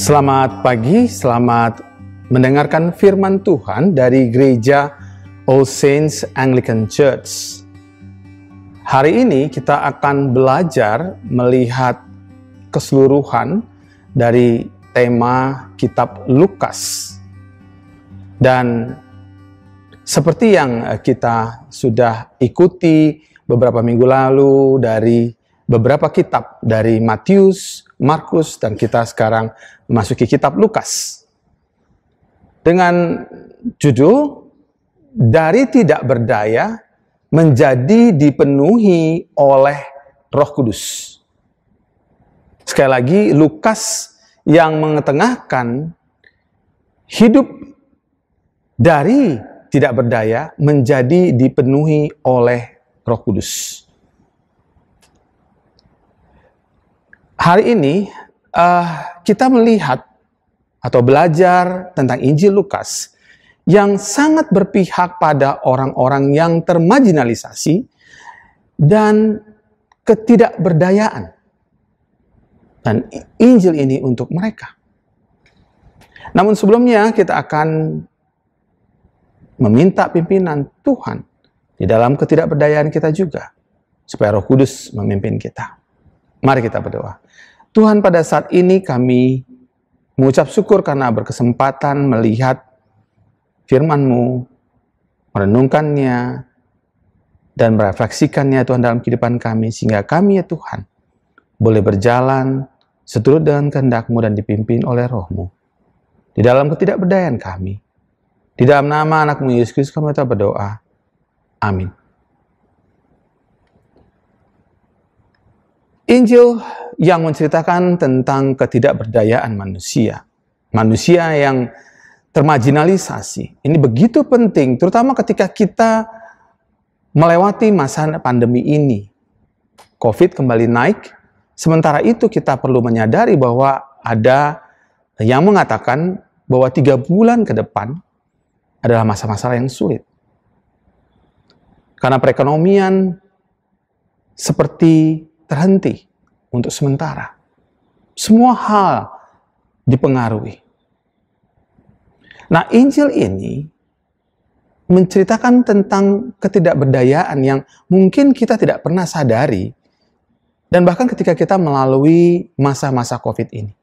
Selamat pagi, selamat mendengarkan firman Tuhan dari Gereja All Saints Anglican Church. Hari ini kita akan belajar melihat keseluruhan dari tema kitab Lukas. Dan seperti yang kita sudah ikuti beberapa minggu lalu dari beberapa kitab dari Matius, Markus, dan kita sekarang memasuki kitab Lukas. Dengan judul, Dari Tidak Berdaya Menjadi Dipenuhi oleh Roh Kudus. Sekali lagi, Lukas yang mengetengahkan hidup dari tidak berdaya menjadi dipenuhi oleh Roh Kudus. Hari ini kita melihat atau belajar tentang Injil Lukas yang sangat berpihak pada orang-orang yang termarginalisasi dan ketidakberdayaan. Dan Injil ini untuk mereka. Namun sebelumnya kita akan meminta pimpinan Tuhan di dalam ketidakberdayaan kita juga, supaya Roh Kudus memimpin kita. Mari kita berdoa. Tuhan, pada saat ini kami mengucap syukur karena berkesempatan melihat firman-Mu, merenungkannya, dan merefleksikannya Tuhan dalam kehidupan kami, sehingga kami ya Tuhan boleh berjalan seturut dengan kehendak-Mu dan dipimpin oleh Roh-Mu. Di dalam ketidakberdayaan kami, di dalam nama anak-Mu Yesus Kristus kami telah berdoa. Amin. Injil yang menceritakan tentang ketidakberdayaan manusia. Manusia yang termarginalisasi. Ini begitu penting, terutama ketika kita melewati masa pandemi ini. COVID kembali naik, sementara itu kita perlu menyadari bahwa ada yang mengatakan bahwa 3 bulan ke depan adalah masa-masa yang sulit. Karena perekonomian seperti terhenti untuk sementara. Semua hal dipengaruhi. Nah, Injil ini menceritakan tentang ketidakberdayaan yang mungkin kita tidak pernah sadari, dan bahkan ketika kita melalui masa-masa COVID ini.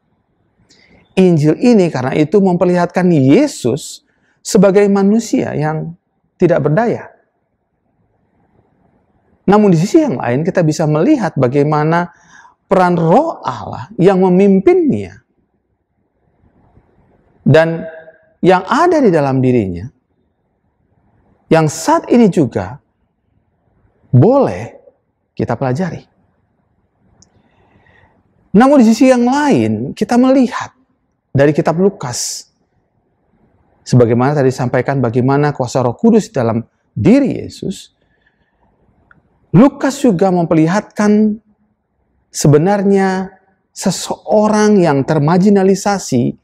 Injil ini karena itu memperlihatkan Yesus sebagai manusia yang tidak berdaya. Namun di sisi yang lain kita bisa melihat bagaimana peran Roh Allah yang memimpinnya dan yang ada di dalam dirinya, yang saat ini juga boleh kita pelajari. Namun di sisi yang lain kita melihat dari kitab Lukas, sebagaimana tadi disampaikan bagaimana kuasa Roh Kudus dalam diri Yesus, Lukas juga memperlihatkan sebenarnya seseorang yang termarginalisasi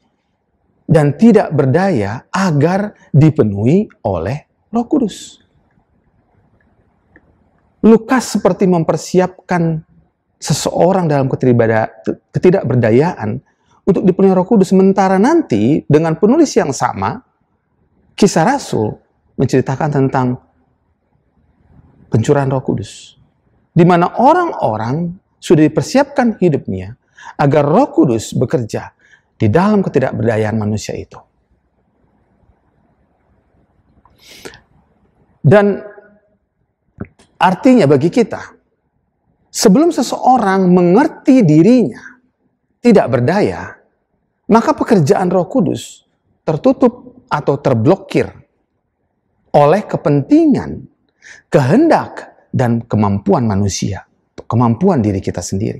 dan tidak berdaya agar dipenuhi oleh Roh Kudus. Lukas seperti mempersiapkan seseorang dalam ketidakberdayaan untuk dipenuhi Roh Kudus, sementara nanti dengan penulis yang sama, Kisah Rasul menceritakan tentang pencurahan Roh Kudus, di mana orang-orang sudah dipersiapkan hidupnya agar Roh Kudus bekerja di dalam ketidakberdayaan manusia itu. Dan artinya bagi kita, sebelum seseorang mengerti dirinya tidak berdaya, maka pekerjaan Roh Kudus tertutup atau terblokir oleh kepentingan, kehendak, dan kemampuan manusia, kemampuan diri kita sendiri.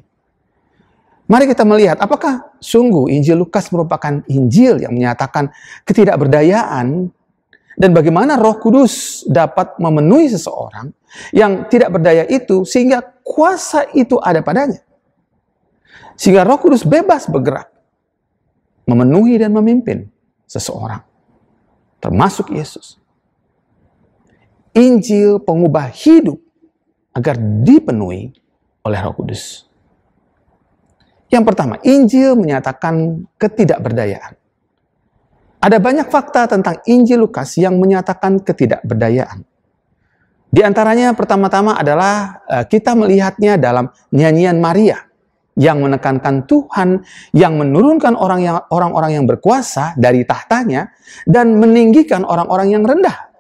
Mari kita melihat apakah sungguh Injil Lukas merupakan Injil yang menyatakan ketidakberdayaan dan bagaimana Roh Kudus dapat memenuhi seseorang yang tidak berdaya itu sehingga kuasa itu ada padanya. Sehingga Roh Kudus bebas bergerak, memenuhi dan memimpin seseorang, termasuk Yesus. Injil pengubah hidup agar dipenuhi oleh Roh Kudus. Yang pertama, Injil menyatakan ketidakberdayaan. Ada banyak fakta tentang Injil Lukas yang menyatakan ketidakberdayaan. Di antaranya pertama-tama adalah kita melihatnya dalam nyanyian Maria yang menekankan Tuhan yang menurunkan orang-orang yang berkuasa dari tahtanya dan meninggikan orang-orang yang rendah.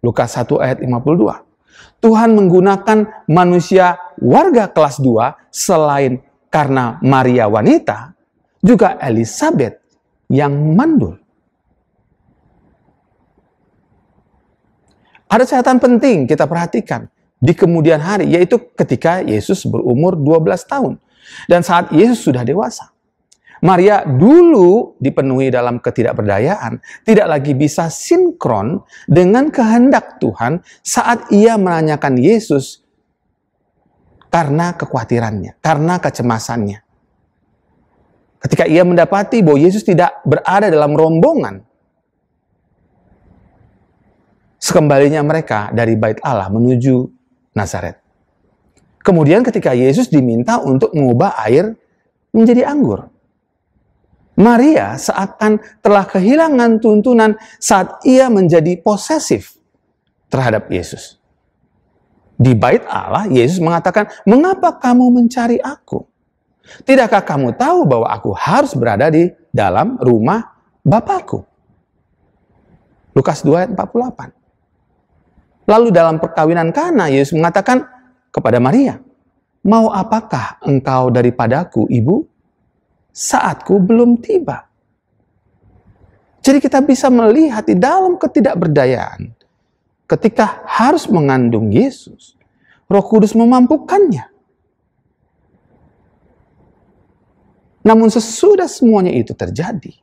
Lukas 1 ayat 52. Tuhan menggunakan manusia warga kelas 2 selain karena Maria wanita, juga Elizabeth yang mandul. Ada catatan penting kita perhatikan di kemudian hari, yaitu ketika Yesus berumur 12 tahun. Dan saat Yesus sudah dewasa. Maria dulu dipenuhi dalam ketidakberdayaan, tidak lagi bisa sinkron dengan kehendak Tuhan saat ia menanyakan Yesus karena kekhawatirannya, karena kecemasannya. Ketika ia mendapati bahwa Yesus tidak berada dalam rombongan, sekembalinya mereka dari Bait Allah menuju Nazaret. Kemudian ketika Yesus diminta untuk mengubah air menjadi anggur, Maria seakan telah kehilangan tuntunan saat ia menjadi posesif terhadap Yesus. Di Bait Allah, Yesus mengatakan, "Mengapa kamu mencari aku? Tidakkah kamu tahu bahwa aku harus berada di dalam rumah Bapakku?" Lukas 2 ayat 48. Lalu dalam perkawinan Kana, Yesus mengatakan kepada Maria, "Mau apakah engkau daripadaku, Ibu? Saatku belum tiba." Jadi kita bisa melihat di dalam ketidakberdayaan, ketika harus mengandung Yesus, Roh Kudus memampukannya. Namun sesudah semuanya itu terjadi,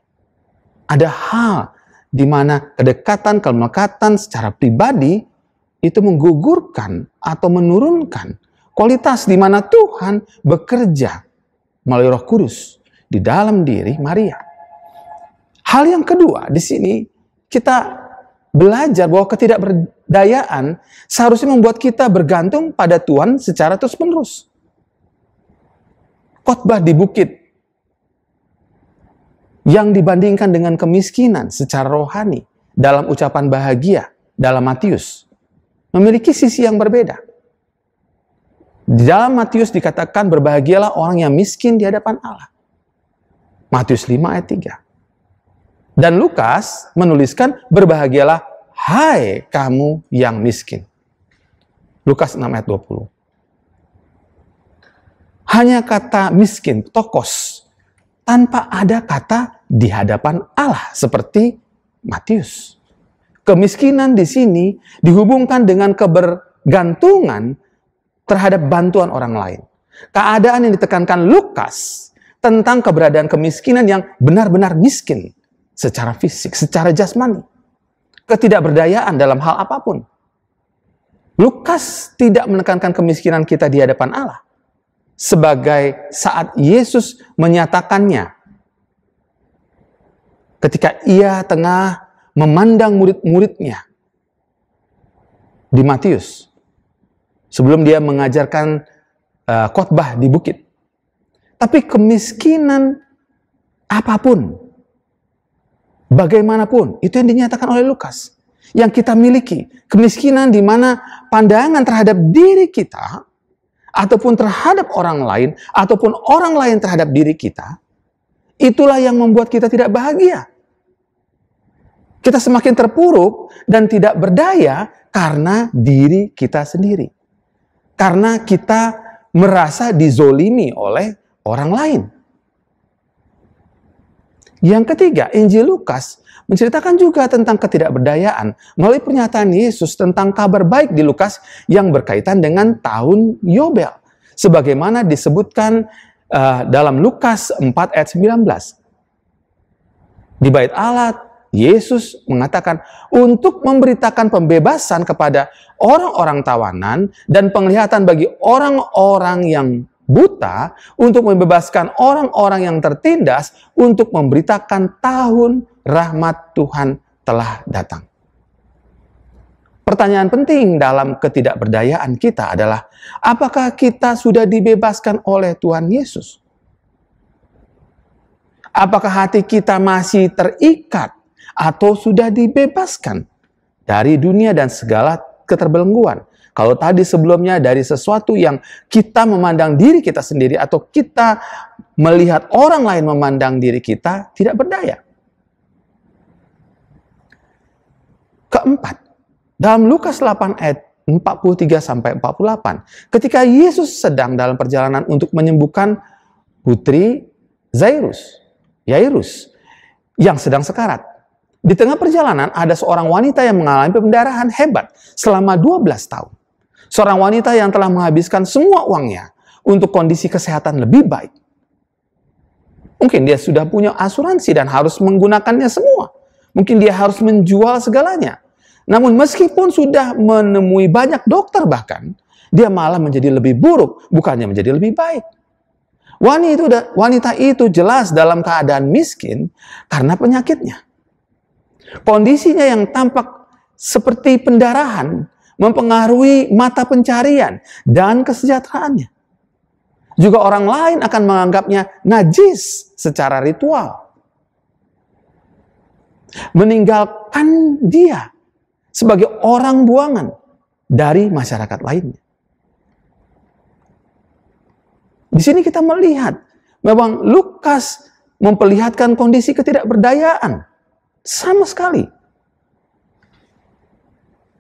ada hal di mana kedekatan, kemelekatan secara pribadi itu menggugurkan atau menurunkan kualitas di mana Tuhan bekerja melalui Roh Kudus di dalam diri Maria. Hal yang kedua di sini kita belajar bahwa ketidakberdayaan seharusnya membuat kita bergantung pada Tuhan secara terus-menerus. Khotbah di bukit yang dibandingkan dengan kemiskinan secara rohani dalam ucapan bahagia dalam Matius memiliki sisi yang berbeda. Di dalam Matius dikatakan berbahagialah orang yang miskin di hadapan Allah. Matius 5 ayat 3. Dan Lukas menuliskan berbahagialah hai kamu yang miskin. Lukas 6 ayat 20. Hanya kata miskin, tokos, tanpa ada kata di hadapan Allah seperti Matius. Kemiskinan di sini dihubungkan dengan kebergantungan terhadap bantuan orang lain. Keadaan yang ditekankan Lukas tentang keberadaan kemiskinan yang benar-benar miskin secara fisik, secara jasmani. Ketidakberdayaan dalam hal apapun. Lukas tidak menekankan kemiskinan kita di hadapan Allah sebagai saat Yesus menyatakannya ketika ia tengah memandang murid-muridnya di Matius sebelum dia mengajarkan khotbah di bukit. Tapi kemiskinan apapun, bagaimanapun, itu yang dinyatakan oleh Lukas. Yang kita miliki, kemiskinan di mana pandangan terhadap diri kita ataupun terhadap orang lain ataupun orang lain terhadap diri kita, itulah yang membuat kita tidak bahagia. Kita semakin terpuruk dan tidak berdaya karena diri kita sendiri. Karena kita merasa dizolimi oleh orang lain. Yang ketiga, Injil Lukas menceritakan juga tentang ketidakberdayaan melalui pernyataan Yesus tentang kabar baik di Lukas yang berkaitan dengan tahun Yobel. Sebagaimana disebutkan dalam Lukas 4 ayat 19. Di Bait Allah, Yesus mengatakan untuk memberitakan pembebasan kepada orang-orang tawanan dan penglihatan bagi orang-orang yang buta, untuk membebaskan orang-orang yang tertindas, untuk memberitakan tahun rahmat Tuhan telah datang. Pertanyaan penting dalam ketidakberdayaan kita adalah, apakah kita sudah dibebaskan oleh Tuhan Yesus? Apakah hati kita masih terikat atau sudah dibebaskan dari dunia dan segala keterbelengguan? Kalau tadi sebelumnya dari sesuatu yang kita memandang diri kita sendiri atau kita melihat orang lain memandang diri kita tidak berdaya. Keempat, dalam Lukas 8 ayat 43-48, ketika Yesus sedang dalam perjalanan untuk menyembuhkan putri Yairus yang sedang sekarat. Di tengah perjalanan ada seorang wanita yang mengalami pendarahan hebat selama 12 tahun. Seorang wanita yang telah menghabiskan semua uangnya untuk kondisi kesehatan lebih baik. Mungkin dia sudah punya asuransi dan harus menggunakannya semua. Mungkin dia harus menjual segalanya. Namun meskipun sudah menemui banyak dokter bahkan, dia malah menjadi lebih buruk, bukannya menjadi lebih baik. Wanita itu jelas dalam keadaan miskin karena penyakitnya. Kondisinya yang tampak seperti pendarahan mempengaruhi mata pencarian dan kesejahteraannya. Juga orang lain akan menganggapnya najis secara ritual. Meninggalkan dia sebagai orang buangan dari masyarakat lainnya. Di sini kita melihat memang Lukas memperlihatkan kondisi ketidakberdayaan sama sekali.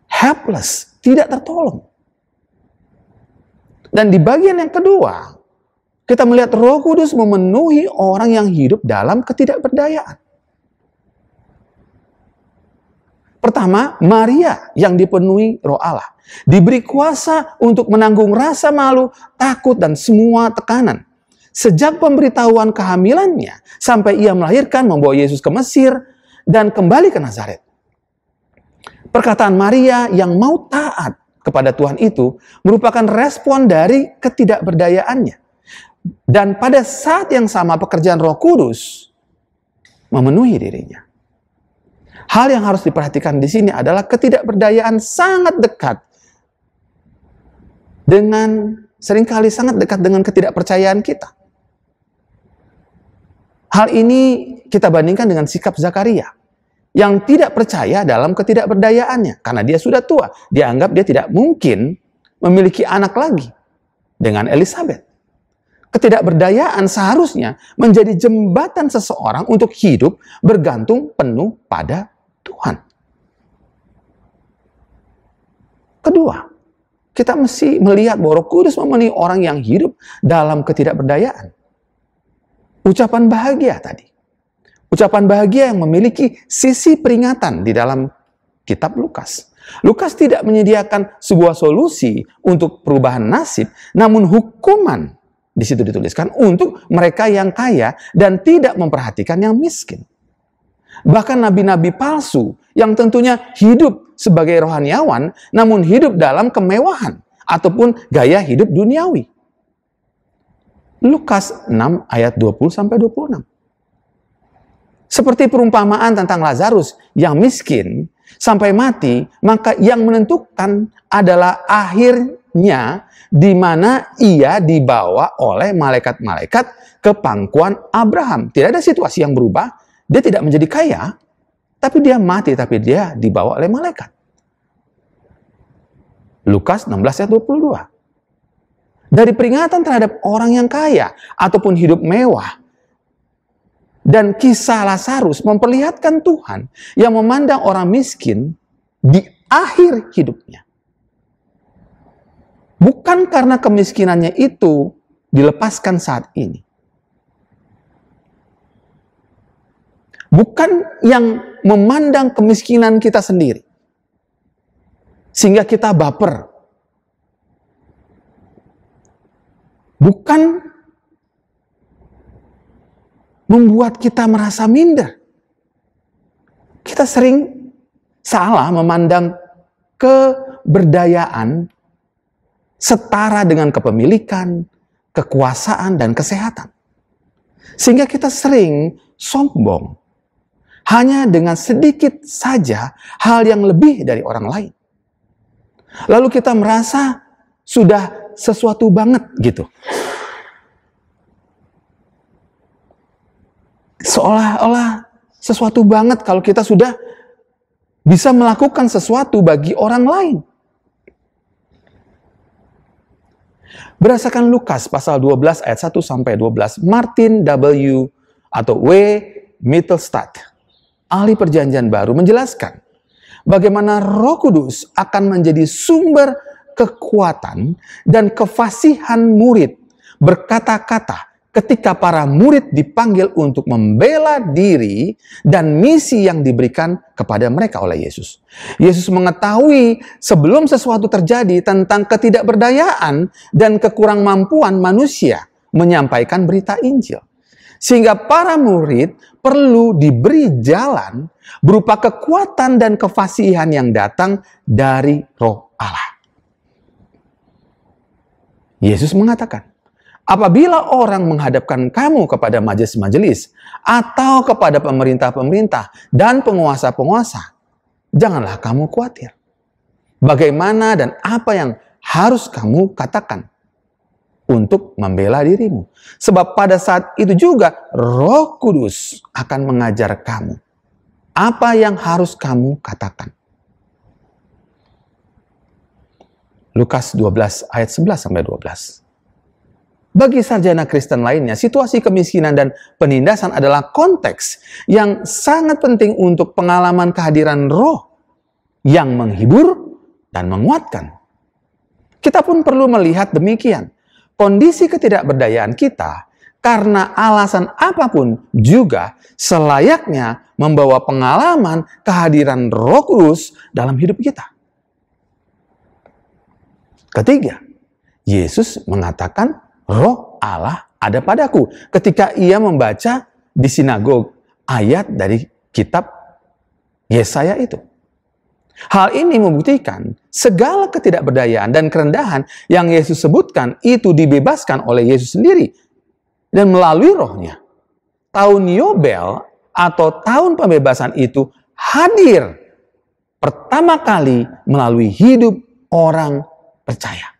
Helpless, tidak tertolong. Dan di bagian yang kedua, kita melihat Roh Kudus memenuhi orang yang hidup dalam ketidakberdayaan. Pertama, Maria yang dipenuhi Roh Allah. Diberi kuasa untuk menanggung rasa malu, takut, dan semua tekanan. Sejak pemberitahuan kehamilannya, sampai ia melahirkan, membawa Yesus ke Mesir, dan kembali ke Nazaret. Perkataan Maria yang mau taat kepada Tuhan itu merupakan respon dari ketidakberdayaannya. Dan pada saat yang sama pekerjaan Roh Kudus memenuhi dirinya. Hal yang harus diperhatikan di sini adalah ketidakberdayaan sangat dekat seringkali sangat dekat dengan ketidakpercayaan kita. Hal ini kita bandingkan dengan sikap Zakaria yang tidak percaya dalam ketidakberdayaannya karena dia sudah tua. Dia anggap dia tidak mungkin memiliki anak lagi dengan Elizabeth. Ketidakberdayaan seharusnya menjadi jembatan seseorang untuk hidup bergantung penuh pada Tuhan. Kedua, kita mesti melihat bahwa Roh Kudus memenuhi orang yang hidup dalam ketidakberdayaan. Ucapan bahagia tadi. Ucapan bahagia yang memiliki sisi peringatan di dalam kitab Lukas. Lukas tidak menyediakan sebuah solusi untuk perubahan nasib, namun hukuman di situ dituliskan untuk mereka yang kaya dan tidak memperhatikan yang miskin. Bahkan nabi-nabi palsu yang tentunya hidup sebagai rohaniawan, namun hidup dalam kemewahan ataupun gaya hidup duniawi. Lukas 6 ayat 20-26. Seperti perumpamaan tentang Lazarus yang miskin sampai mati, maka yang menentukan adalah akhirnya di mana ia dibawa oleh malaikat-malaikat ke pangkuan Abraham. Tidak ada situasi yang berubah. Dia tidak menjadi kaya, tapi dia mati, tapi dia dibawa oleh malaikat. Lukas 16 ayat 22. Dari peringatan terhadap orang yang kaya ataupun hidup mewah, dan kisah Lazarus memperlihatkan Tuhan yang memandang orang miskin di akhir hidupnya. Bukan karena kemiskinannya itu dilepaskan saat ini. Bukan yang memandang kemiskinan kita sendiri. Sehingga kita baper. Bukan membuat kita merasa minder. Kita sering salah memandang keberdayaan setara dengan kepemilikan, kekuasaan, dan kesehatan. Sehingga kita sering sombong. Hanya dengan sedikit saja hal yang lebih dari orang lain. Lalu kita merasa sudah sesuatu banget gitu. Seolah-olah sesuatu banget kalau kita sudah bisa melakukan sesuatu bagi orang lain. Berdasarkan Lukas pasal 12 ayat 1 sampai 12, Martin W. atau W. Mittelstadt, ahli perjanjian baru, menjelaskan bagaimana Roh Kudus akan menjadi sumber kekuatan dan kefasihan murid berkata-kata ketika para murid dipanggil untuk membela diri dan misi yang diberikan kepada mereka oleh Yesus. Yesus mengetahui sebelum sesuatu terjadi tentang ketidakberdayaan dan kekurangmampuan manusia menyampaikan berita Injil. Sehingga para murid perlu diberi jalan berupa kekuatan dan kefasihan yang datang dari Roh Allah. Yesus mengatakan, apabila orang menghadapkan kamu kepada majelis-majelis atau kepada pemerintah-pemerintah dan penguasa-penguasa, janganlah kamu khawatir. Bagaimana dan apa yang harus kamu katakan untuk membela dirimu. Sebab pada saat itu juga Roh Kudus akan mengajar kamu apa yang harus kamu katakan. Lukas 12 ayat 11 sampai 12. Bagi sarjana Kristen lainnya, situasi kemiskinan dan penindasan adalah konteks yang sangat penting untuk pengalaman kehadiran Roh yang menghibur dan menguatkan. Kita pun perlu melihat demikian. Kondisi ketidakberdayaan kita karena alasan apapun juga selayaknya membawa pengalaman kehadiran Roh Kudus dalam hidup kita. Ketiga, Yesus mengatakan Roh Allah ada padaku ketika ia membaca di sinagog ayat dari kitab Yesaya itu. Hal ini membuktikan segala ketidakberdayaan dan kerendahan yang Yesus sebutkan itu dibebaskan oleh Yesus sendiri dan melalui Roh-Nya. Tahun Yobel atau tahun pembebasan itu hadir pertama kali melalui hidup orang percaya.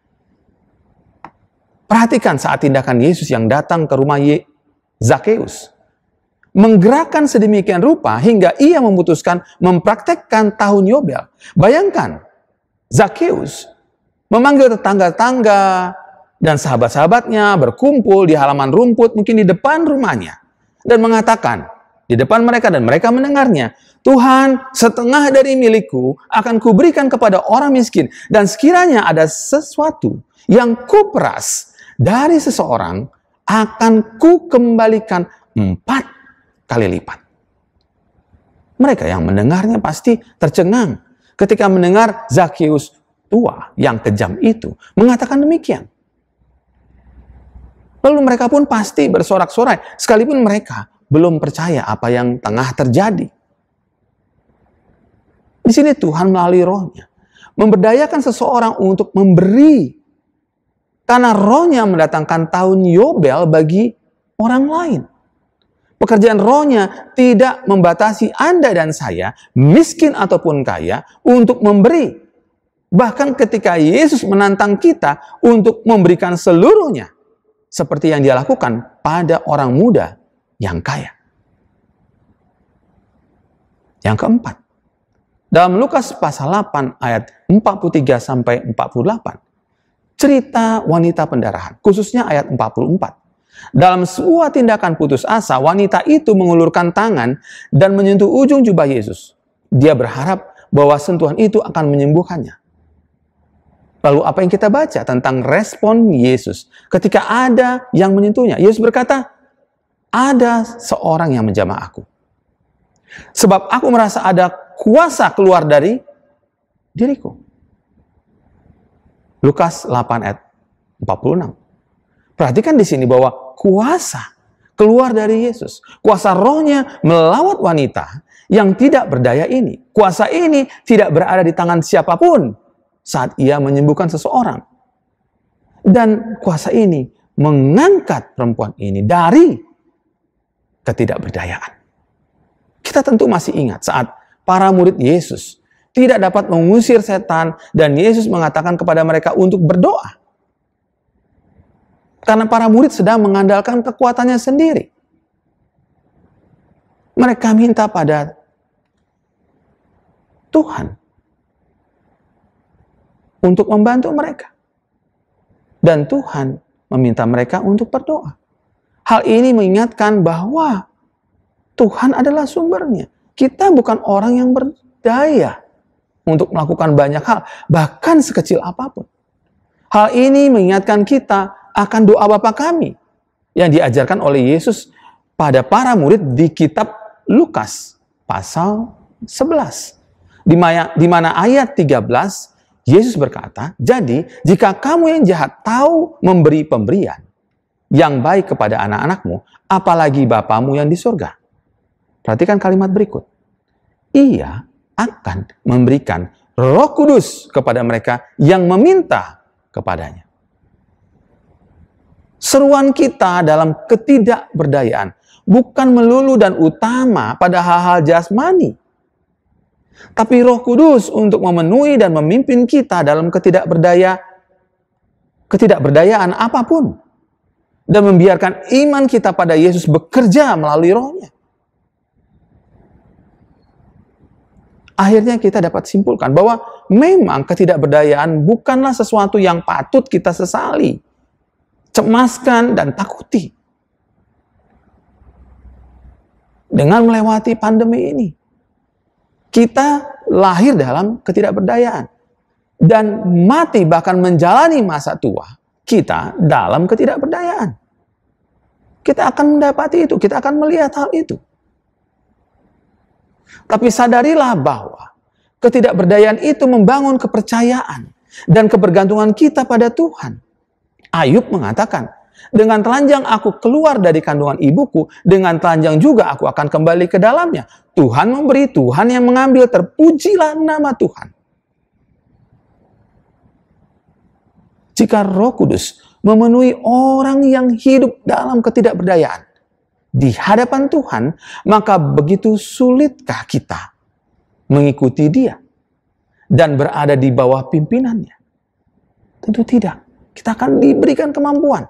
Perhatikan saat tindakan Yesus yang datang ke rumah Zakheus. Menggerakkan sedemikian rupa hingga ia memutuskan mempraktekkan tahun Yobel. Bayangkan, Zakheus memanggil tetangga-tetangga dan sahabat-sahabatnya berkumpul di halaman rumput mungkin di depan rumahnya. Dan mengatakan di depan mereka dan mereka mendengarnya, Tuhan, setengah dari milikku akan kuberikan kepada orang miskin. Dan sekiranya ada sesuatu yang kuperas dari seseorang akan ku kembalikan 4 kali lipat. Mereka yang mendengarnya pasti tercengang ketika mendengar Zakheus tua yang kejam itu mengatakan demikian. Lalu mereka pun pasti bersorak-sorai sekalipun mereka belum percaya apa yang tengah terjadi. Di sini Tuhan melalui Roh-Nya memberdayakan seseorang untuk memberi. Karena Roh-Nya mendatangkan tahun Yobel bagi orang lain. Pekerjaan Roh-Nya tidak membatasi Anda dan saya, miskin ataupun kaya, untuk memberi. Bahkan ketika Yesus menantang kita untuk memberikan seluruhnya, seperti yang Dia lakukan pada orang muda yang kaya. Yang keempat, dalam Lukas pasal 8 ayat 43 sampai 48, cerita wanita pendarahan, khususnya ayat 44. Dalam sebuah tindakan putus asa, wanita itu mengulurkan tangan dan menyentuh ujung jubah Yesus. Dia berharap bahwa sentuhan itu akan menyembuhkannya. Lalu apa yang kita baca tentang respon Yesus ketika ada yang menyentuhnya? Yesus berkata, ada seorang yang menjamah aku. Sebab aku merasa ada kuasa keluar dari diriku. Lukas 8 ayat 46. Perhatikan di sini bahwa kuasa keluar dari Yesus. Kuasa Roh-Nya melawat wanita yang tidak berdaya ini. Kuasa ini tidak berada di tangan siapapun saat ia menyembuhkan seseorang. Dan kuasa ini mengangkat perempuan ini dari ketidakberdayaan. Kita tentu masih ingat saat para murid Yesus tidak dapat mengusir setan dan Yesus mengatakan kepada mereka untuk berdoa. Karena para murid sedang mengandalkan kekuatannya sendiri. Mereka minta pada Tuhan untuk membantu mereka. Dan Tuhan meminta mereka untuk berdoa. Hal ini mengingatkan bahwa Tuhan adalah sumbernya. Kita bukan orang yang berdaya untuk melakukan banyak hal, bahkan sekecil apapun. Hal ini mengingatkan kita akan doa Bapa kami yang diajarkan oleh Yesus pada para murid di kitab Lukas pasal 11. Di mana ayat 13 Yesus berkata, "Jadi jika kamu yang jahat tahu memberi pemberian yang baik kepada anak-anakmu, apalagi Bapamu yang di surga." Perhatikan kalimat berikut. Ia akan memberikan Roh Kudus kepada mereka yang meminta kepadanya. Seruan kita dalam ketidakberdayaan bukan melulu dan utama pada hal-hal jasmani, tapi Roh Kudus untuk memenuhi dan memimpin kita dalam ketidakberdayaan apapun, dan membiarkan iman kita pada Yesus bekerja melalui Roh-Nya. Akhirnya kita dapat simpulkan bahwa memang ketidakberdayaan bukanlah sesuatu yang patut kita sesali, cemaskan, dan takuti. Dengan melewati pandemi ini, kita lahir dalam ketidakberdayaan. Dan mati bahkan menjalani masa tua kita dalam ketidakberdayaan. Kita akan mendapati itu, kita akan melihat hal itu. Tapi sadarilah bahwa ketidakberdayaan itu membangun kepercayaan dan kebergantungan kita pada Tuhan. Ayub mengatakan, "Dengan telanjang aku keluar dari kandungan ibuku, dengan telanjang juga aku akan kembali ke dalamnya. Tuhan memberi, Tuhan yang mengambil, terpujilah nama Tuhan." Jika Roh Kudus memenuhi orang yang hidup dalam ketidakberdayaan di hadapan Tuhan, maka begitu sulitkah kita mengikuti Dia dan berada di bawah pimpinannya? Tentu tidak. Kita akan diberikan kemampuan.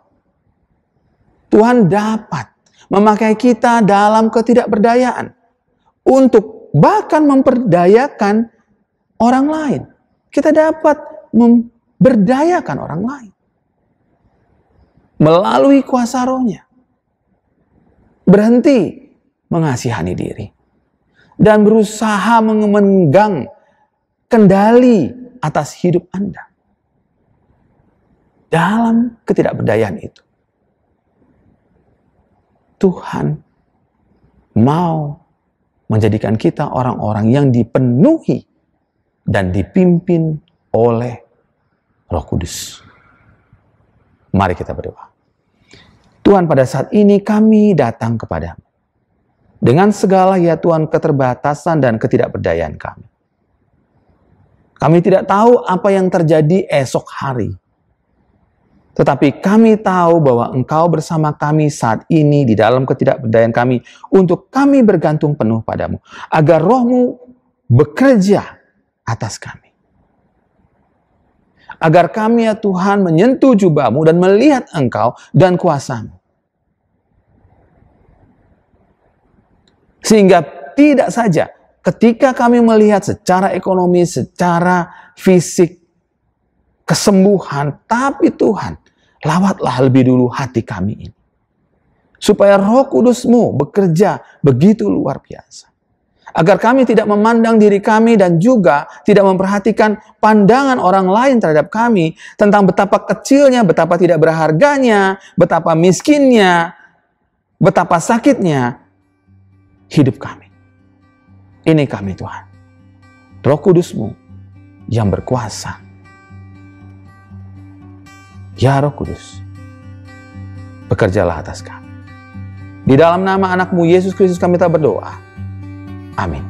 Tuhan dapat memakai kita dalam ketidakberdayaan untuk bahkan memperdayakan orang lain. Kita dapat memberdayakan orang lain melalui kuasa Roh-Nya. Berhenti mengasihani diri dan berusaha memegang kendali atas hidup Anda dalam ketidakberdayaan itu. Tuhan mau menjadikan kita orang-orang yang dipenuhi dan dipimpin oleh Roh Kudus. Mari kita berdoa. Tuhan, pada saat ini kami datang kepadamu dengan segala, ya Tuhan, keterbatasan dan ketidakberdayaan kami. Kami tidak tahu apa yang terjadi esok hari. Tetapi kami tahu bahwa Engkau bersama kami saat ini di dalam ketidakberdayaan kami untuk kami bergantung penuh padamu. Agar Roh-Mu bekerja atas kami. Agar kami, ya Tuhan, menyentuh jubah-Mu dan melihat Engkau dan kuasa-Mu. Sehingga tidak saja ketika kami melihat secara ekonomi, secara fisik, kesembuhan, tapi Tuhan, lawatlah lebih dulu hati kami ini. Supaya Roh Kudus-Mu bekerja begitu luar biasa. Agar kami tidak memandang diri kami dan juga tidak memperhatikan pandangan orang lain terhadap kami tentang betapa kecilnya, betapa tidak berharganya, betapa miskinnya, betapa sakitnya hidup kami. Ini kami, Tuhan. Roh Kudus-Mu yang berkuasa. Ya Roh Kudus, bekerjalah atas kami. Di dalam nama anak-Mu Yesus Kristus kami telah berdoa. Amin.